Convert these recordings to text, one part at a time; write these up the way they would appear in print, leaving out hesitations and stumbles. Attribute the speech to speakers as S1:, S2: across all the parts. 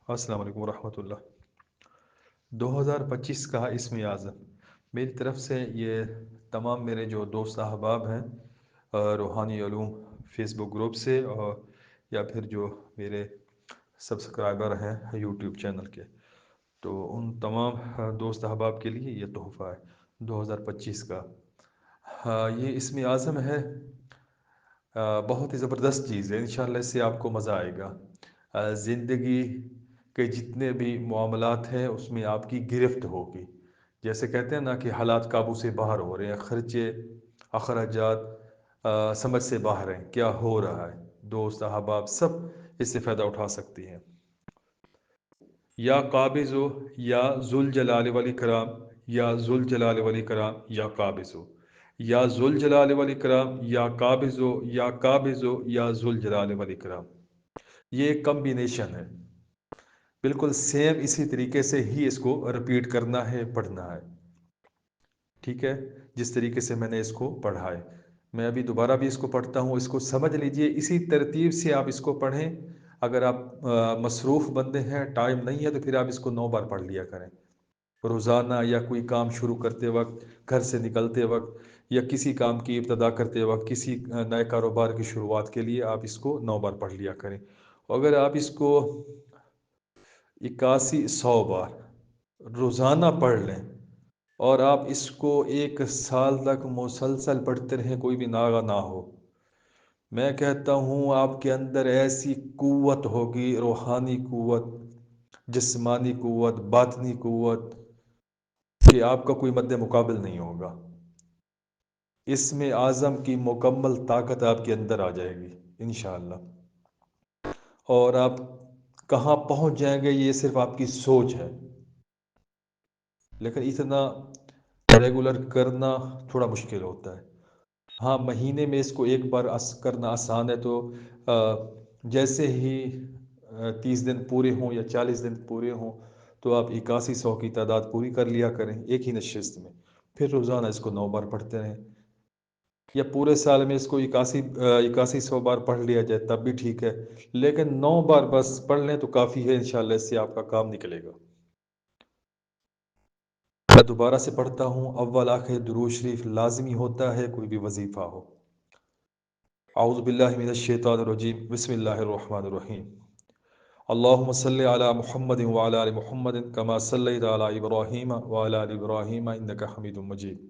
S1: السلام علیکم ورحمۃ اللہ۔ 2025 کا اسم اعظم میری طرف سے یہ تمام میرے جو دوست احباب ہیں روحانی علوم فیس بک گروپ سے، اور یا پھر جو میرے سبسکرائبر ہیں یوٹیوب چینل کے، تو ان تمام دوست احباب کے لیے یہ تحفہ ہے 2025 کا۔ یہ اسم اعظم ہے، بہت ہی زبردست چیز ہے، انشاءاللہ اس سے آپ کو مزہ آئے گا۔ زندگی کے جتنے بھی معاملات ہیں اس میں آپ کی گرفت ہوگی، جیسے کہتے ہیں نا کہ حالات قابو سے باہر ہو رہے ہیں، خرچے اخراجات سمجھ سے باہر ہیں، کیا ہو رہا ہے، دوست احباب سب اس سے فائدہ اٹھا سکتی ہیں۔ یا قابض ہو یا ذوالجلال والاکرام، یا ذوالجلال والاکرام یا قابض ہو، یا ذوالجلال والاکرام یا قابض ہو، یا قابض ہو یا ذوالجلال والاکرام۔ یہ ایک کمبینیشن ہے، بالکل سیم اسی طریقے سے ہی اس کو رپیٹ کرنا ہے، پڑھنا ہے، ٹھیک ہے، جس طریقے سے میں نے اس کو پڑھا ہے۔ میں ابھی دوبارہ بھی اس کو پڑھتا ہوں، اس کو سمجھ لیجئے، اسی ترتیب سے آپ اس کو پڑھیں۔ اگر آپ مصروف بندے ہیں، ٹائم نہیں ہے، تو پھر آپ اس کو 9 بار پڑھ لیا کریں روزانہ، یا کوئی کام شروع کرتے وقت، گھر سے نکلتے وقت، یا کسی کام کی ابتدا کرتے وقت، کسی نئے کاروبار کی شروعات کے لیے آپ اس کو 9 بار پڑھ لیا کریں۔ اگر آپ اس کو 8100 بار روزانہ پڑھ لیں، اور آپ اس کو 1 سال تک مسلسل پڑھتے رہیں، کوئی بھی ناغہ نہ ہو، میں کہتا ہوں آپ کے اندر ایسی قوت ہوگی، روحانی قوت، جسمانی قوت، باطنی قوت، کہ آپ کا کوئی مد مقابل نہیں ہوگا۔ اسم اعظم کی مکمل طاقت آپ کے اندر آ جائے گی انشاءاللہ، اور آپ کہاں پہنچ جائیں گے یہ صرف آپ کی سوچ ہے، لیکن اتنا ریگولر کرنا تھوڑا مشکل ہوتا ہے۔ ہاں، مہینے میں اس کو ایک بار کرنا آسان ہے، تو جیسے ہی 30 دن پورے ہوں یا 40 دن پورے ہوں، تو آپ 8100 کی تعداد پوری کر لیا کریں ایک ہی نشست میں، پھر روزانہ اس کو 9 بار پڑھتے رہیں، یا پورے سال میں اس کو 8100 بار پڑھ لیا جائے تب بھی ٹھیک ہے، لیکن 9 بار بس پڑھ لیں تو کافی ہے، انشاءاللہ اس سے آپ کا کام نکلے گا۔ میں دوبارہ سے پڑھتا ہوں، اول آخر درود شریف لازمی ہوتا ہے، کوئی بھی وظیفہ ہو۔ اعوذ باللہ من الشیطان الرجیم، بسم اللہ الرحمن الرحیم۔ اللہم صلی علی محمد وعلی آل محمد کما صلیت علی ابراہیم وعلی آل ابراہیم انک حمید مجید۔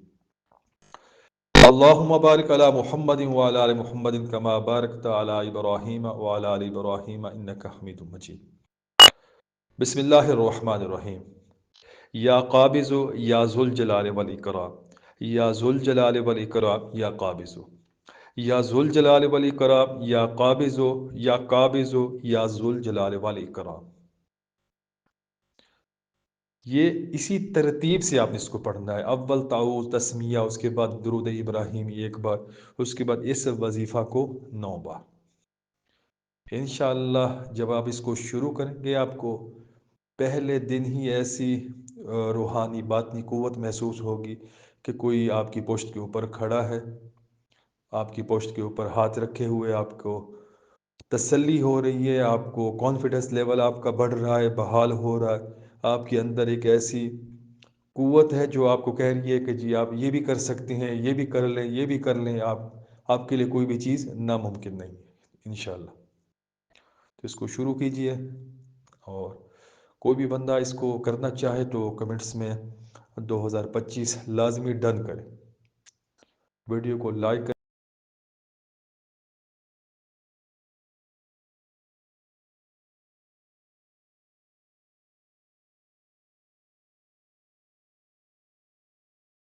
S1: اللہم بارک علی محمد وعلی آل محمد کما بارکت علی ابراہیم وعلی آل ابراہیم انک حمید مجید۔ بسم اللہ الرحمن الرحیم۔ یا قابض یا ذوالجلال والاکرام، یا ذوالجلال والاکرام یا قابض، یا ذوالجلال والاکرام یا قابض، یا قابض یا ذوالجلال والاکرام۔ یہ اسی ترتیب سے آپ نے اس کو پڑھنا ہے، اول تعوذ تسمیہ، اس کے بعد درود ابراہیمی ایک بار، اس کے بعد اس وظیفہ کو 9 بار۔ انشاءاللہ جب آپ اس کو شروع کریں گے، آپ کو پہلے دن ہی ایسی روحانی باطنی قوت محسوس ہوگی کہ کوئی آپ کی پشت کے اوپر کھڑا ہے، آپ کی پشت کے اوپر ہاتھ رکھے ہوئے، آپ کو تسلی ہو رہی ہے، آپ کو کانفیڈنس لیول آپ کا بڑھ رہا ہے، بحال ہو رہا ہے، آپ کے اندر ایک ایسی قوت ہے جو آپ کو کہہ رہی ہے کہ جی آپ یہ بھی کر سکتے ہیں، یہ بھی کر لیں، یہ بھی کر لیں، آپ کے لیے کوئی بھی چیز ناممکن نہیں ہے انشاءاللہ۔ تو اس کو شروع کیجئے، اور کوئی بھی بندہ اس کو کرنا چاہے تو کمنٹس میں 2025 لازمی ڈن کرے، ویڈیو کو لائک کریں۔